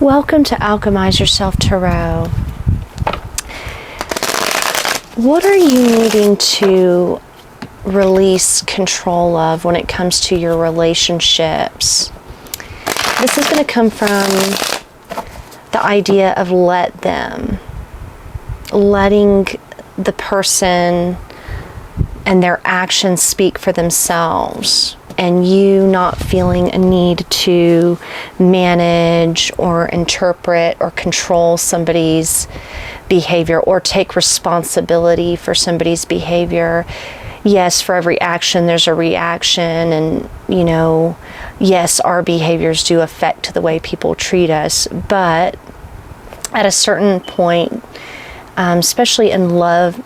Welcome to Alchemize Yourself Tarot. What are you needing to release control of when it comes to your relationships? This is going to come from the idea of let them. Letting the person and their actions speak for themselves, and you not feeling a need to manage or interpret or control somebody's behavior or take responsibility for somebody's behavior. Yes, for every action there's a reaction, and yes, our behaviors do affect the way people treat us, but at a certain point, especially in love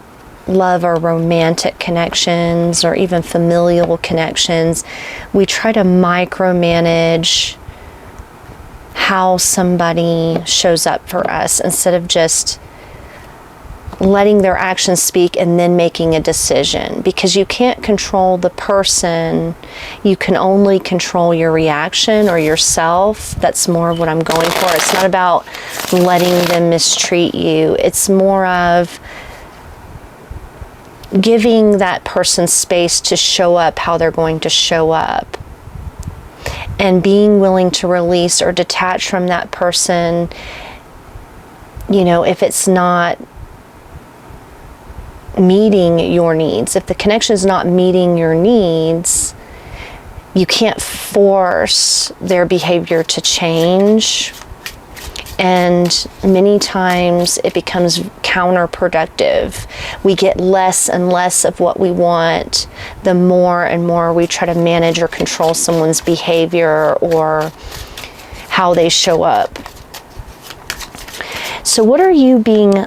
or romantic connections or even familial connections, we try to micromanage how somebody shows up for us instead of just letting their actions speak and then making a decision, because you can't control the person. You can only control your reaction or yourself. That's more of what I'm going for. It's not about letting them mistreat you. It's more of giving that person space to show up how they're going to show up, and being willing to release or detach from that person, if it's not meeting your needs. If the connection is not meeting your needs, you can't force their behavior to change. And many times it becomes counterproductive. We get less and less of what we want the more and more we try to manage or control someone's behavior or how they show up. So what are you being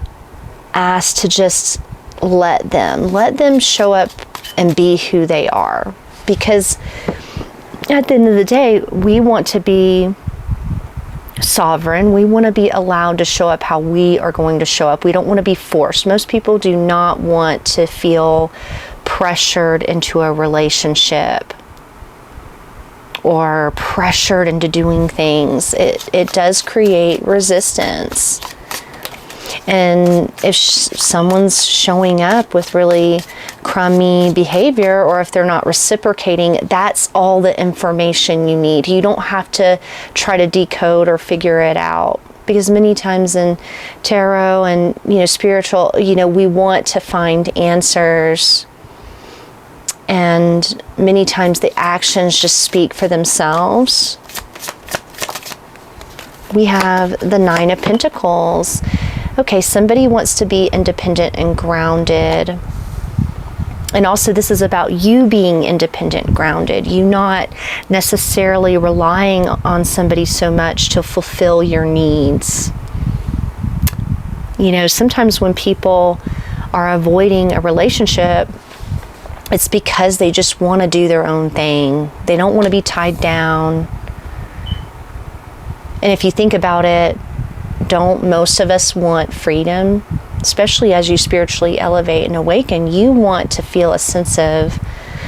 asked to just let them show up and be who they are? Because at the end of the day, we want to be sovereign. We want to be allowed to show up how we are going to show up. We don't want to be forced. Most people do not want to feel pressured into a relationship or pressured into doing things. It does create resistance. And if someone's showing up with really crummy behavior, or if they're not reciprocating, that's all the information you need. You don't have to try to decode or figure it out. Because many times in tarot and, spiritual, we want to find answers. And many times the actions just speak for themselves. We have the Nine of Pentacles. Okay, somebody wants to be independent and grounded. And also this is about you being independent, grounded. You not necessarily relying on somebody so much to fulfill your needs. Sometimes when people are avoiding a relationship, it's because they just want to do their own thing. They don't want to be tied down. And if you think about it, don't most of us want freedom? Especially as you spiritually elevate and awaken, you want to feel a sense of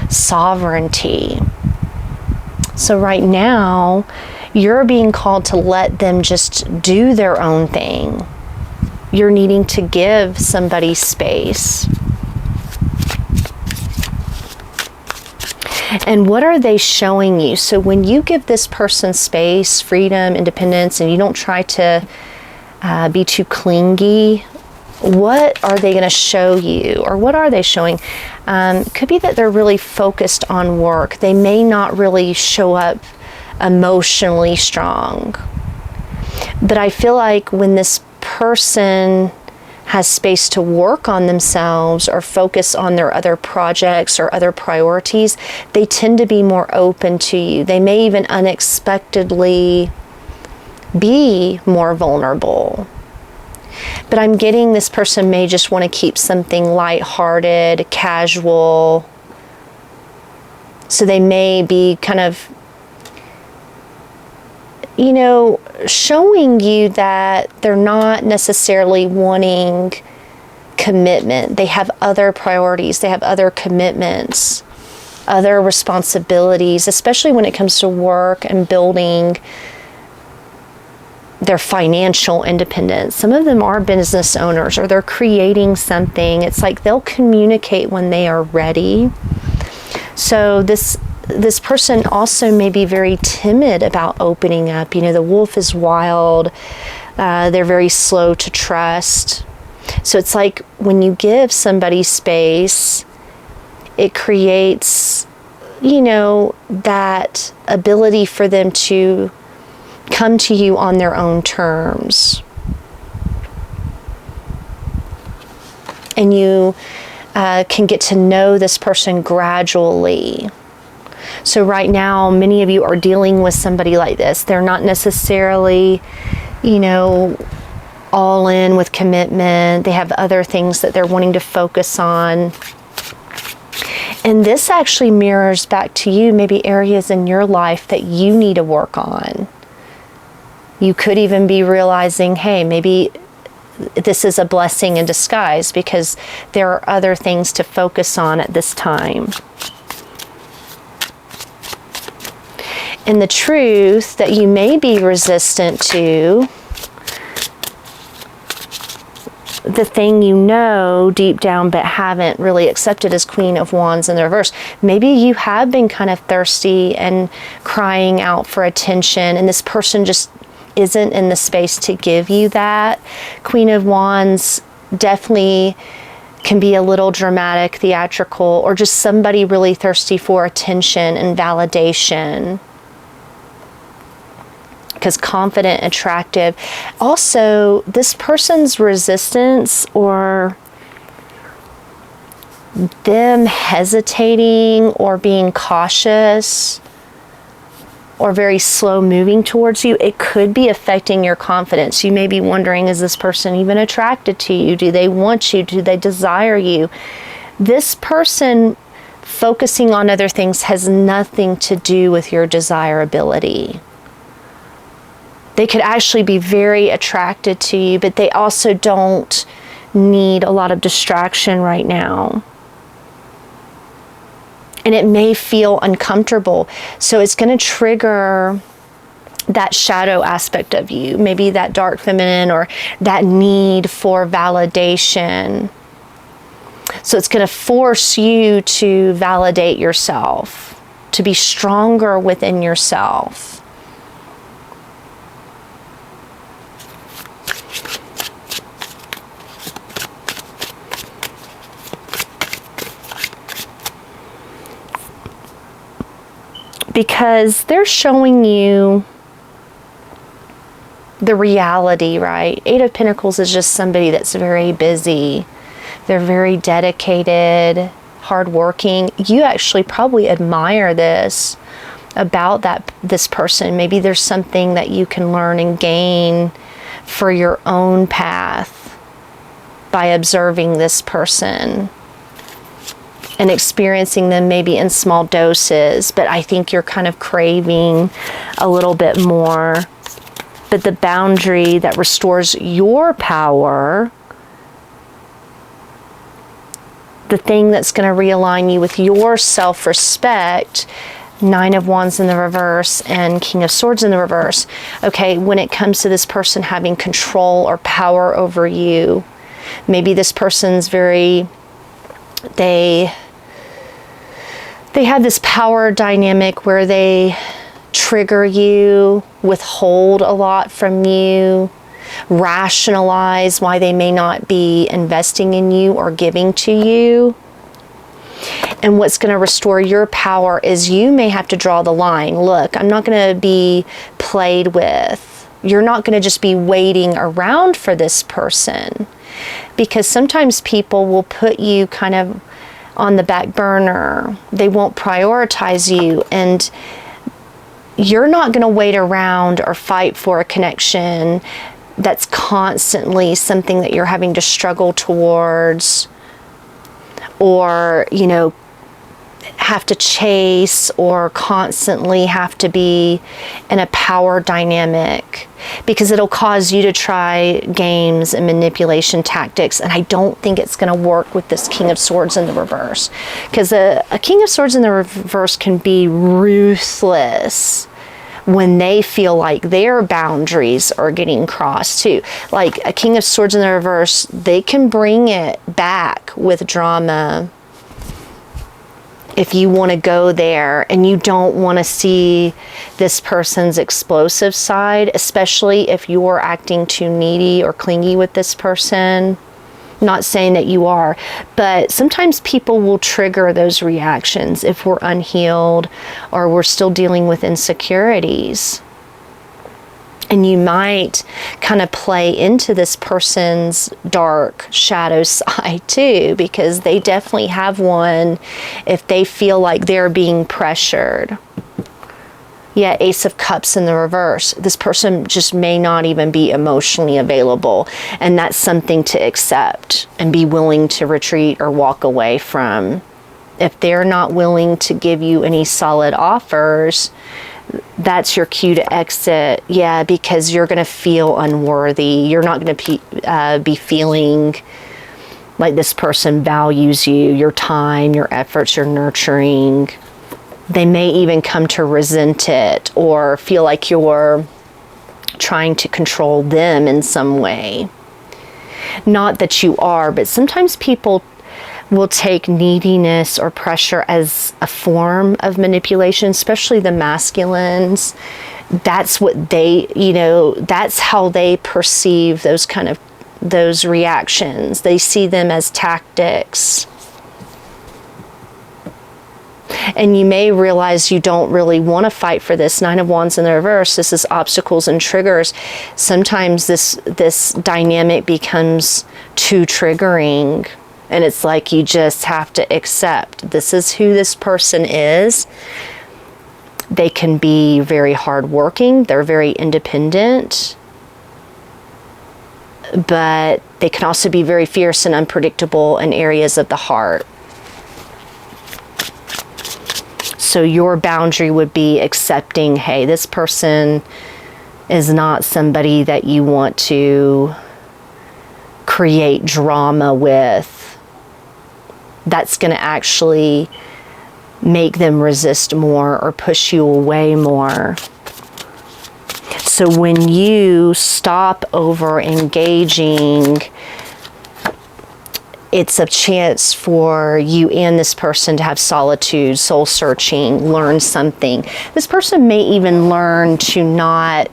sovereignty. So right now, you're being called to let them just do their own thing. You're needing to give somebody space. And what are they showing you? So when you give this person space, freedom, independence, and you don't try to be too clingy, what are they going to show you? Or what are they showing? Could be that they're really focused on work. They may not really show up emotionally strong. But I feel like when this person has space to work on themselves or focus on their other projects or other priorities, they tend to be more open to you. They may even unexpectedly be more vulnerable. But I'm getting this person may just want to keep something lighthearted, casual. So they may be kind of, showing you that they're not necessarily wanting commitment. They have other priorities. They have other commitments, other responsibilities, especially when it comes to work and building their financial independence. Some of them are business owners, or they're creating something. It's like they'll communicate when they are ready. So this person also may be very timid about opening up. You know, the wolf is wild. They're very slow to trust. So it's like when you give somebody space, it creates, you know, that ability for them to come to you on their own terms. And you can get to know this person gradually. So right now, many of you are dealing with somebody like this. They're not necessarily, you know, all in with commitment. They have other things that they're wanting to focus on. And this actually mirrors back to you, maybe areas in your life that you need to work on. You could even be realizing, hey, maybe this is a blessing in disguise because there are other things to focus on at this time. And the truth that you may be resistant to, the thing you know deep down but haven't really accepted as Queen of Wands in the reverse. Maybe you have been kind of thirsty and crying out for attention, and this person just isn't in the space to give you that. Queen of Wands definitely can be a little dramatic, theatrical, or just somebody really thirsty for attention and validation. Because confident, attractive. Also, this person's resistance or them hesitating or being cautious or very slow moving towards you, it could be affecting your confidence. You may be wondering, is this person even attracted to you? Do they want you? Do they desire you? This person focusing on other things has nothing to do with your desirability. They could actually be very attracted to you, but they also don't need a lot of distraction right now. And it may feel uncomfortable. So it's going to trigger that shadow aspect of you, maybe that dark feminine or that need for validation. So it's going to force you to validate yourself, to be stronger within yourself. Because they're showing you the reality, right? Eight of Pentacles is just somebody that's very busy. They're very dedicated, hardworking. You actually probably admire this about this person. Maybe there's something that you can learn and gain for your own path by observing this person and experiencing them maybe in small doses, but I think you're kind of craving a little bit more. But the boundary that restores your power, the thing that's going to realign you with your self-respect, Nine of Wands in the reverse and King of Swords in the reverse. Okay, when it comes to this person having control or power over you, maybe this person's they have this power dynamic where they trigger you, withhold a lot from you, rationalize why they may not be investing in you or giving to you. And what's going to restore your power is you may have to draw the line. Look, I'm not going to be played with. You're not going to just be waiting around for this person. Because sometimes people will put you kind of on the back burner. They won't prioritize you, and you're not going to wait around or fight for a connection that's constantly something that you're having to struggle towards, or, you know, have to chase, or constantly have to be in a power dynamic, because it'll cause you to try games and manipulation tactics. And I don't think it's going to work with this King of Swords in the reverse, because a King of Swords in the reverse can be ruthless when they feel like their boundaries are getting crossed too. Like a King of Swords in the reverse, they can bring it back with drama if you want to go there and you don't want to see this person's explosive side, especially if you're acting too needy or clingy with this person. Not saying that you are, but sometimes people will trigger those reactions if we're unhealed or we're still dealing with insecurities. And you might kind of play into this person's dark shadow side too, because they definitely have one if they feel like they're being pressured. Yeah, Ace of Cups in the reverse. This person just may not even be emotionally available. And that's something to accept and be willing to retreat or walk away from. If they're not willing to give you any solid offers, that's your cue to exit. Yeah, because you're going to feel unworthy. You're not going to be feeling like this person values you, your time, your efforts, your nurturing. They may even come to resent it or feel like you're trying to control them in some way. Not that you are, but sometimes people will take neediness or pressure as a form of manipulation, especially the masculines. That's what they, that's how they perceive those reactions. They see them as tactics. And you may realize you don't really want to fight for this. Nine of Wands in the reverse. This is obstacles and triggers. Sometimes this dynamic becomes too triggering. And it's like you just have to accept this is who this person is. They can be very hardworking. They're very independent. But they can also be very fierce and unpredictable in areas of the heart. So your boundary would be accepting, hey, this person is not somebody that you want to create drama with. That's going to actually make them resist more or push you away more. So when you stop over engaging, it's a chance for you and this person to have solitude, soul searching, learn something. This person may even learn to not,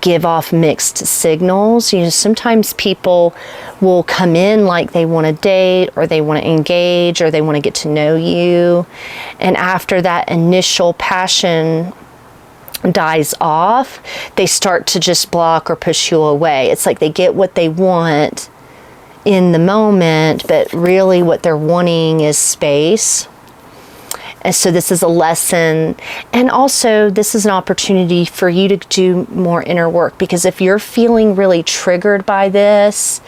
give off mixed signals. Sometimes people will come in like they want to date or they want to engage or they want to get to know you. And after that initial passion dies off, they start to just block or push you away. It's like they get what they want in the moment, but really what they're wanting is space. And so this is a lesson. And also this is an opportunity for you to do more inner work, because if you're feeling really triggered by this,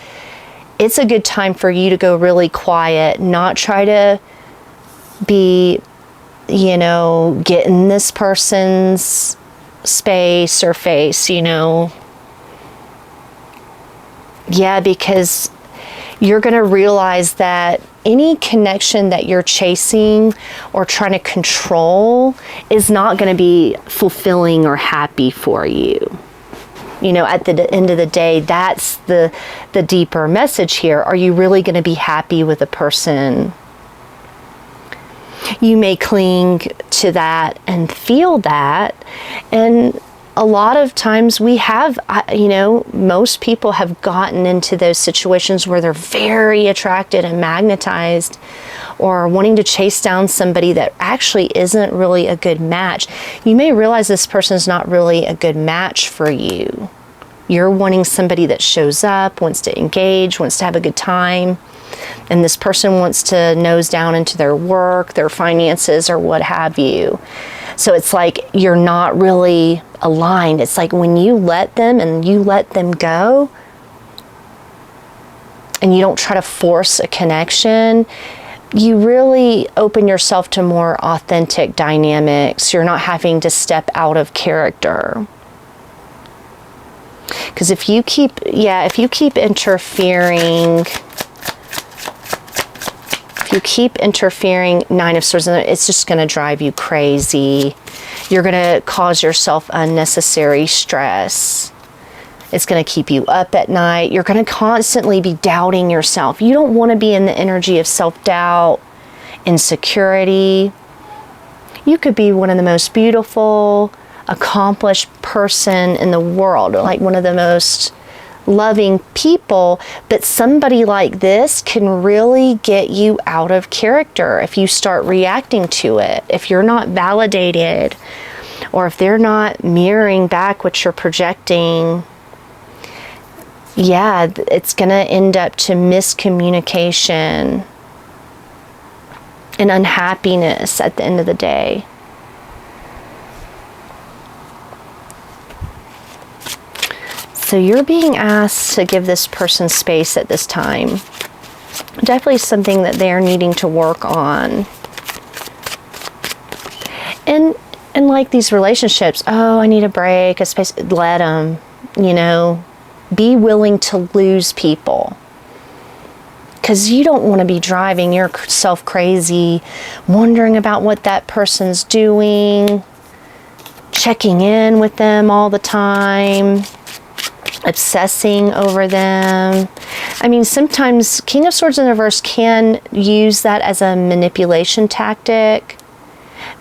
it's a good time for you to go really quiet, not try to be, get in this person's space or face, Yeah, because you're going to realize that any connection that you're chasing or trying to control is not going to be fulfilling or happy for you. At the end of the day, that's the deeper message here. Are you really going to be happy with a person? You may cling to that and feel that. And a lot of times we have, most people have gotten into those situations where they're very attracted and magnetized or wanting to chase down somebody that actually isn't really a good match. You may realize this person's not really a good match for you. You're wanting somebody that shows up, wants to engage, wants to have a good time. And this person wants to nose down into their work, their finances, or what have you. So it's like you're not really aligned. It's like when you let them and you let them go and you don't try to force a connection, you really open yourself to more authentic dynamics. You're not having to step out of character. Because if you keep interfering If you keep interfering, Nine of Swords, it's just going to drive you crazy. You're going to cause yourself unnecessary stress. It's going to keep you up at night. You're going to constantly be doubting yourself. You don't want to be in the energy of self-doubt, insecurity. You could be one of the most beautiful, accomplished person in the world, like one of the most loving people, but somebody like this can really get you out of character if you start reacting to it. If you're not validated, or if they're not mirroring back what you're projecting, yeah, it's going to end up to miscommunication and unhappiness at the end of the day. So you're being asked to give this person space at this time. Definitely something that they're needing to work on. And like these relationships, oh, I need a break, a space, let them, you know, be willing to lose people. Because you don't want to be driving yourself crazy, wondering about what that person's doing, checking in with them all the time, obsessing over them. I mean, sometimes King of Swords in reverse can use that as a manipulation tactic,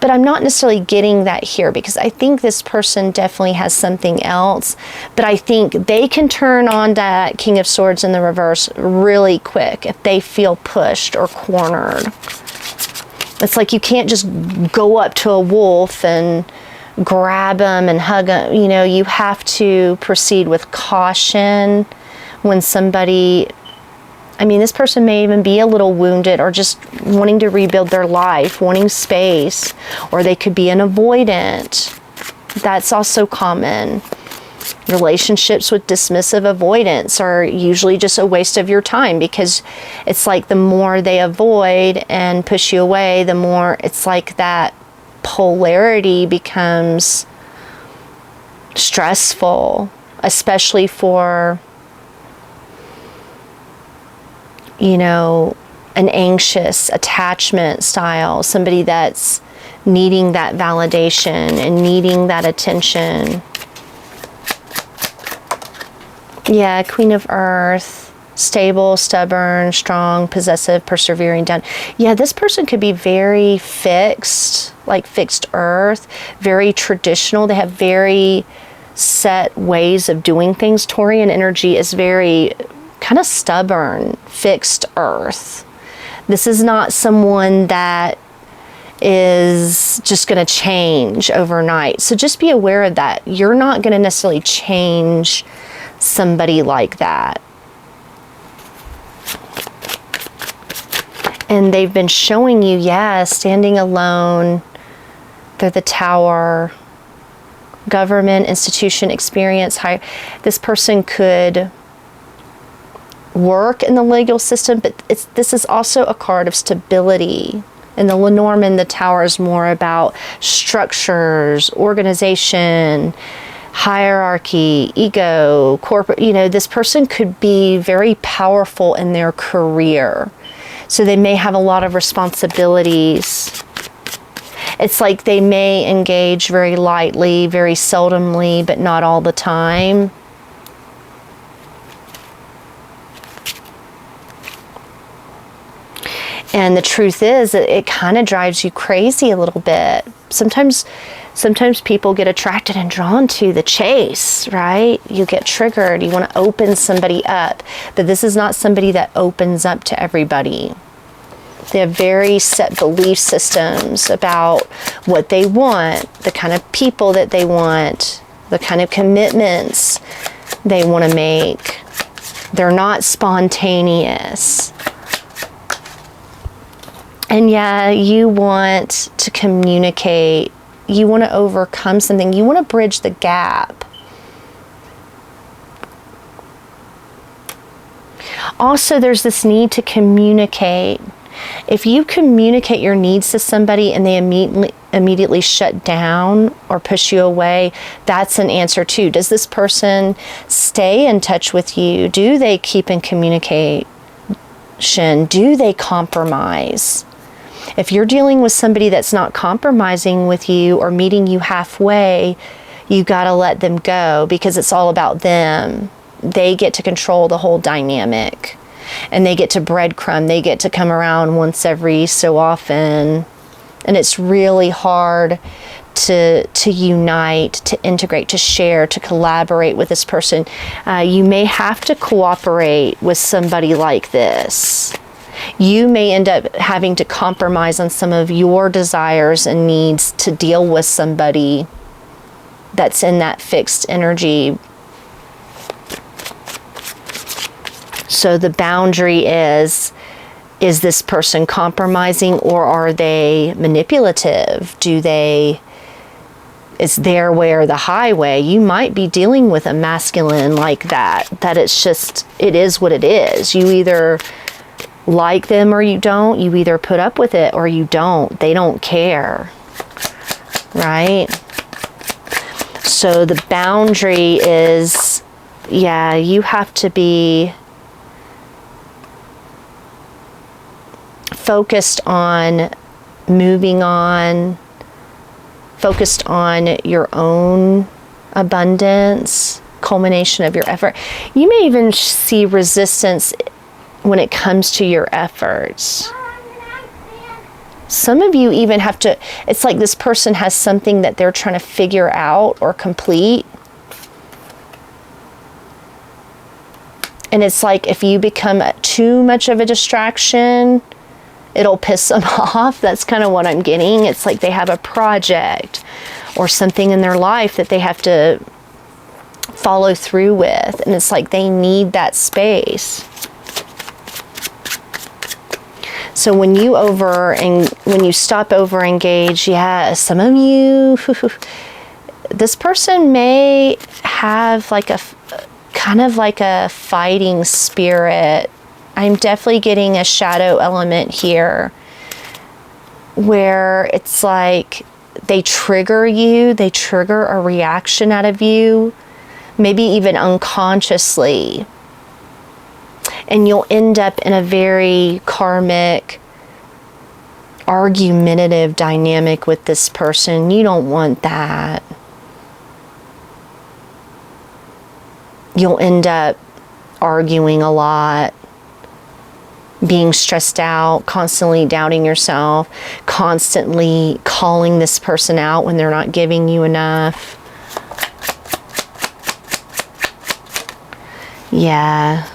but I'm not necessarily getting that here, because I think this person definitely has something else, but I think they can turn on that King of Swords in the reverse really quick if they feel pushed or cornered. It's like you can't just go up to a wolf and grab them and hug them. You know, you have to proceed with caution when somebody, I mean, this person may even be a little wounded or just wanting to rebuild their life, wanting space, or they could be an avoidant. That's also common. Relationships with dismissive avoidance are usually just a waste of your time, because it's like the more they avoid and push you away, the more it's like that polarity becomes stressful, especially for, you know, an anxious attachment style, somebody that's needing that validation and needing that attention. Yeah, Queen of Earth, stable, stubborn, strong, possessive, persevering, down. Yeah, this person could be very fixed, like fixed earth, very traditional. They have very set ways of doing things. Taurian energy is very kind of stubborn, fixed earth. This is not someone that is just going to change overnight. So just be aware of that. You're not going to necessarily change somebody like that. And they've been showing you, yeah, standing alone. They're the Tower. Government, institution, experience, high. This person could work in the legal system, but this is also a card of stability. In the Lenormand, the Tower is more about structures, organization, hierarchy, ego, corporate. You know, this person could be very powerful in their career. So they may have a lot of responsibilities. It's like they may engage very lightly, very seldomly, but not all the time. And the truth is that it kind of drives you crazy a little bit. Sometimes people get attracted and drawn to the chase, right? You get triggered. You want to open somebody up. But this is not somebody that opens up to everybody. They have very set belief systems about what they want, the kind of people that they want, the kind of commitments they want to make. They're not spontaneous. And yeah, you want to communicate. You want to overcome something. You want to bridge the gap. Also, there's this need to communicate. If you communicate your needs to somebody and they immediately shut down or push you away, that's an answer too. Does this person stay in touch with you? Do they keep and communicate? do they compromise? If you're dealing with somebody that's not compromising with you or meeting you halfway, you got to let them go, because it's all about them. They get to control the whole dynamic, and they get to breadcrumb. They get to come around once every so often, and it's really hard to unite, to integrate, to share, to collaborate with this person. You may have to cooperate with somebody like this. You may end up having to compromise on some of your desires and needs to deal with somebody that's in that fixed energy. So the boundary is this person compromising, or are they manipulative? Is their way or the highway? You might be dealing with a masculine like that it's just, it is what it is. You either like them or you don't. You either put up with it or you don't. They don't care, right? So the boundary is, you have to be focused on moving on, focused on your own abundance, culmination of your effort. You may even see resistance when it comes to your efforts. Some of you even have to, it's like this person has something that they're trying to figure out or complete. And it's like if you become too much of a distraction, it'll piss them off. That's kind of what I'm getting. It's like they have a project or something in their life that they have to follow through with. And it's like they need that space. So when you stop over engage, some of you, this person may have like a kind of like a fighting spirit. I'm definitely getting a shadow element here, where it's like they trigger you, they trigger a reaction out of you, maybe even unconsciously. And you'll end up in a very karmic, argumentative dynamic with this person. You don't want that. You'll end up arguing a lot, being stressed out, constantly doubting yourself, constantly calling this person out when they're not giving you enough. Yeah.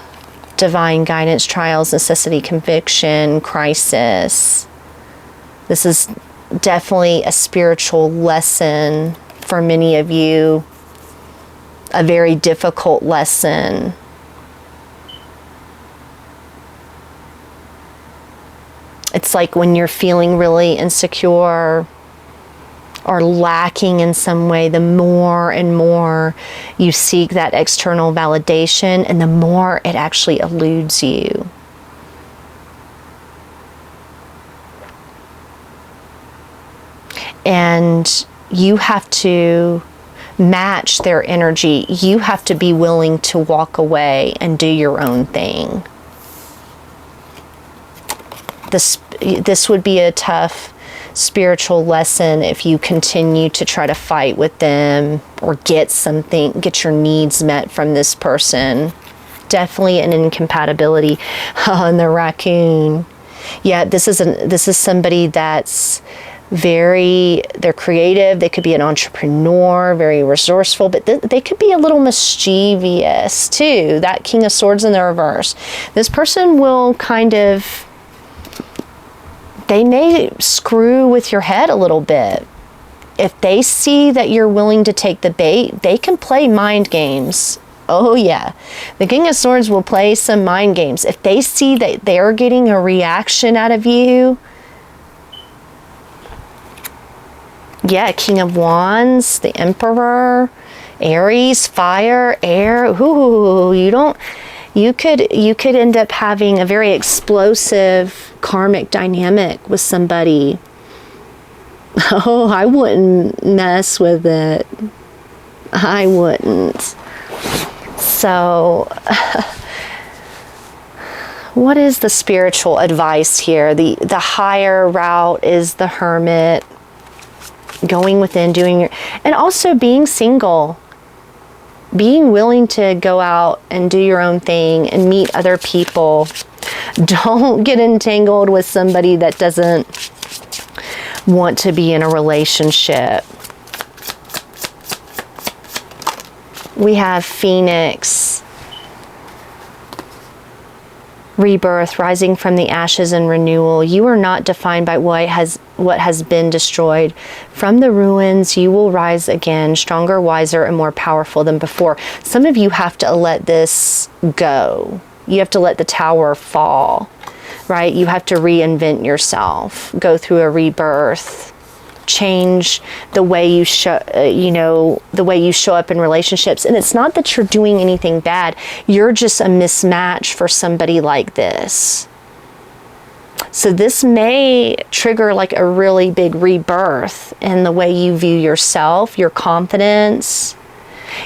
Divine guidance, trials, necessity, conviction, crisis. This is definitely a spiritual lesson for many of you, a very difficult lesson. It's like when you're feeling really insecure or lacking in some way, the more and more you seek that external validation, and the more it actually eludes you. And you have to match their energy. You have to be willing to walk away and do your own thing. This would be a tough spiritual lesson if you continue to try to fight with them or get your needs met from this person. Definitely an incompatibility. Oh, and the raccoon. Yeah, this is somebody that's they're creative. They could be an entrepreneur, very resourceful, but they could be a little mischievous too. That King of Swords in the reverse. This person will they may screw with your head a little bit. If they see that you're willing to take the bait, they can play mind games. Oh yeah. The King of Swords will play some mind games. If they see that they're getting a reaction out of you, yeah, King of Wands, the Emperor, Aries, fire, air. Ooh, you could end up having a very explosive karmic dynamic with somebody. Oh, I wouldn't mess with it. I wouldn't. So, What is the spiritual advice here? The higher route is the hermit, going within, doing your, and also being single, being willing to go out and do your own thing and meet other people. Don't get entangled with somebody that doesn't want to be in a relationship. We have Phoenix, rebirth, rising from the ashes and renewal. You are not defined by what has been destroyed. From the ruins, you will rise again, stronger, wiser, and more powerful than before. Some of you have to let this go. You have to let the tower fall, right? You have to reinvent yourself, go through a rebirth, change the way you show, the way you show up in relationships. And it's not that you're doing anything bad. You're just a mismatch for somebody like this. So this may trigger like a really big rebirth in the way you view yourself, your confidence,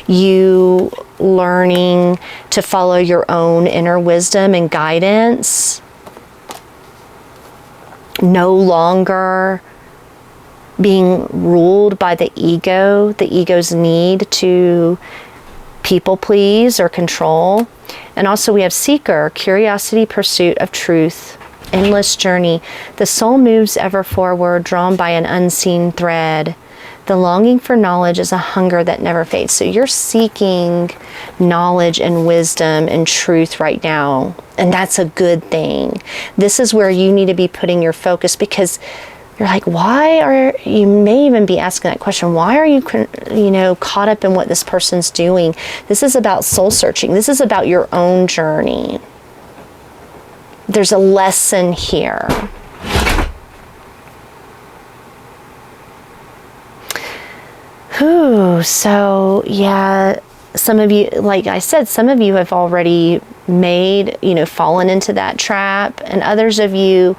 you learning to follow your own inner wisdom and guidance. No longer being ruled by the ego's need to people please or control. And also we have seeker, curiosity, pursuit of truth, endless journey. The soul moves ever forward, drawn by an unseen thread. The longing for knowledge is a hunger that never fades. So you're seeking knowledge and wisdom and truth right now. And that's a good thing. This is where you need to be putting your focus, because you're like, you may even be asking that question, why are you caught up in what this person's doing? This is about soul searching. This is about your own journey. There's a lesson here. So yeah, some of you, like I said, some of you have already fallen into that trap, and others of you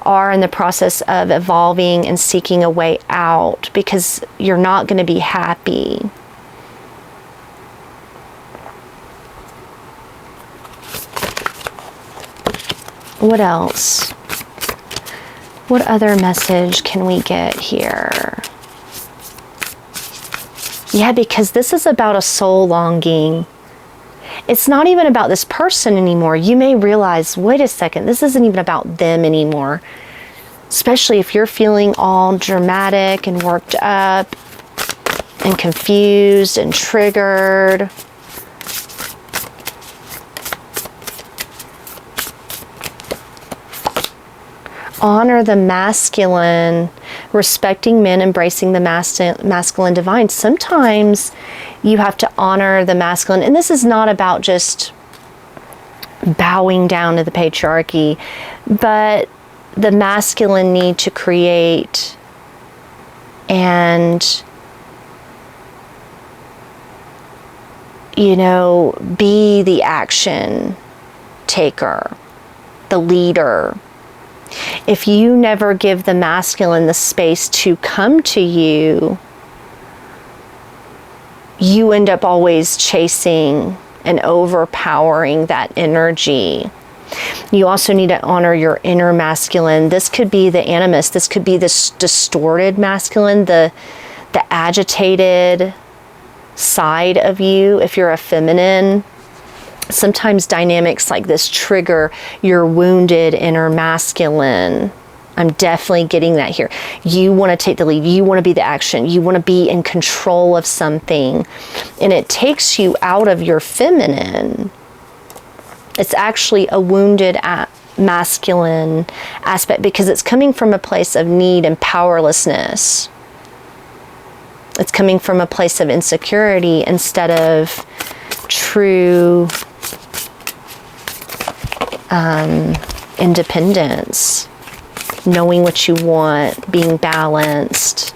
are in the process of evolving and seeking a way out because you're not going to be happy. What else? What other message can we get here? Yeah, because this is about a soul longing. It's not even about this person anymore. You may realize, wait a second, this isn't even about them anymore. Especially if you're feeling all dramatic and worked up and confused and triggered. Honor the masculine, respecting men, embracing the masculine divine. Sometimes you have to honor the masculine, and this is not about just bowing down to the patriarchy, but the masculine need to create and be the action taker, the leader. If you never give the masculine the space to come to you, you end up always chasing and overpowering that energy. You also need to honor your inner masculine. This could be the animus. This could be this distorted masculine, the agitated side of you. If you're a feminine, sometimes dynamics like this trigger your wounded inner masculine. I'm definitely getting that here. You want to take the lead. You want to be the action. You want to be in control of something. And it takes you out of your feminine. It's actually a wounded masculine aspect because it's coming from a place of need and powerlessness. It's coming from a place of insecurity instead of true independence, knowing what you want, being balanced.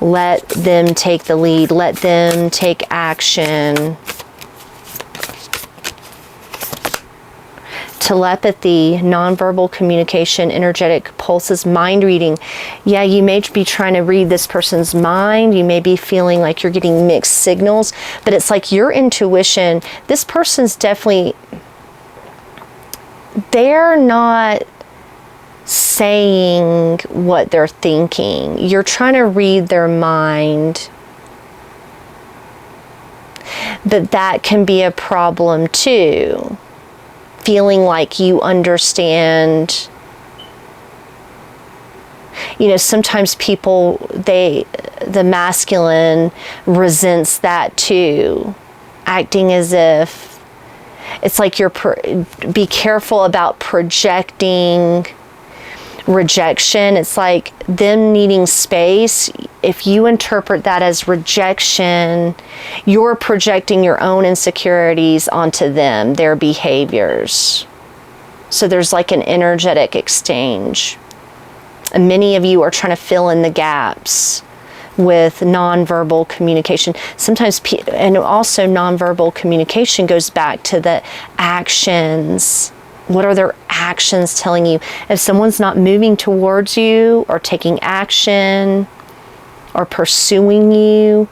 Let them take the lead. Let them take action. telepathy, nonverbal communication, energetic pulses, mind reading. Yeah, you may be trying to read this person's mind. You may be feeling like you're getting mixed signals, but it's like your intuition, this person's definitely, they're not saying what they're thinking. You're trying to read their mind. But that can be a problem too. Feeling like you understand. You know, sometimes people, the masculine resents that too. Acting as if, it's like be careful about projecting rejection. It's like them needing space. If you interpret that as rejection, you're projecting your own insecurities onto them, their behaviors. So there's like an energetic exchange. And many of you are trying to fill in the gaps with nonverbal communication. Sometimes, and also nonverbal communication goes back to the actions. What are their actions telling you? If someone's not moving towards you or taking action or pursuing you,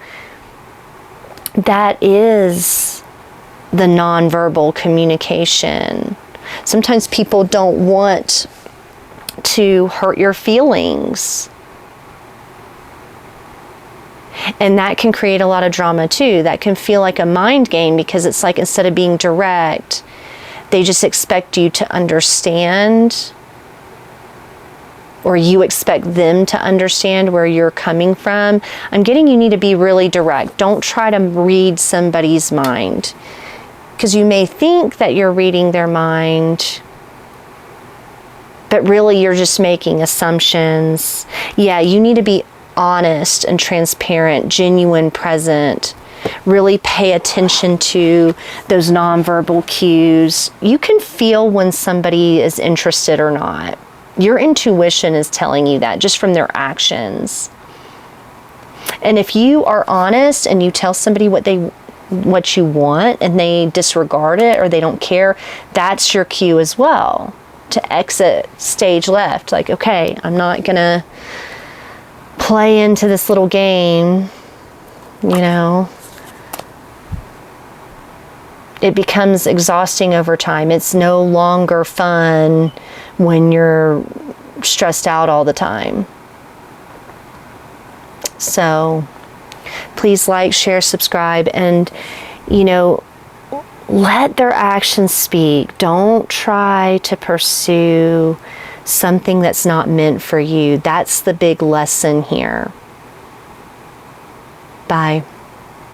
that is the nonverbal communication. Sometimes people don't want to hurt your feelings. And that can create a lot of drama too. That can feel like a mind game, because it's like, instead of being direct, they just expect you to understand, or you expect them to understand where you're coming from. I'm getting you need to be really direct. Don't try to read somebody's mind, because you may think that you're reading their mind, but really you're just making assumptions. Yeah, you need to be honest and transparent, genuine, present. Really pay attention to those nonverbal cues. You can feel when somebody is interested or not. Your intuition is telling you that just from their actions. And if you are honest and you tell somebody what you want and they disregard it or they don't care, that's your cue as well to exit stage left. Like, okay, I'm not gonna play into this little game, you know. It becomes exhausting over time. It's no longer fun when you're stressed out all the time. So please like, share, subscribe, and, you know, let their actions speak. Don't try to pursue something that's not meant for you. That's the big lesson here. Bye.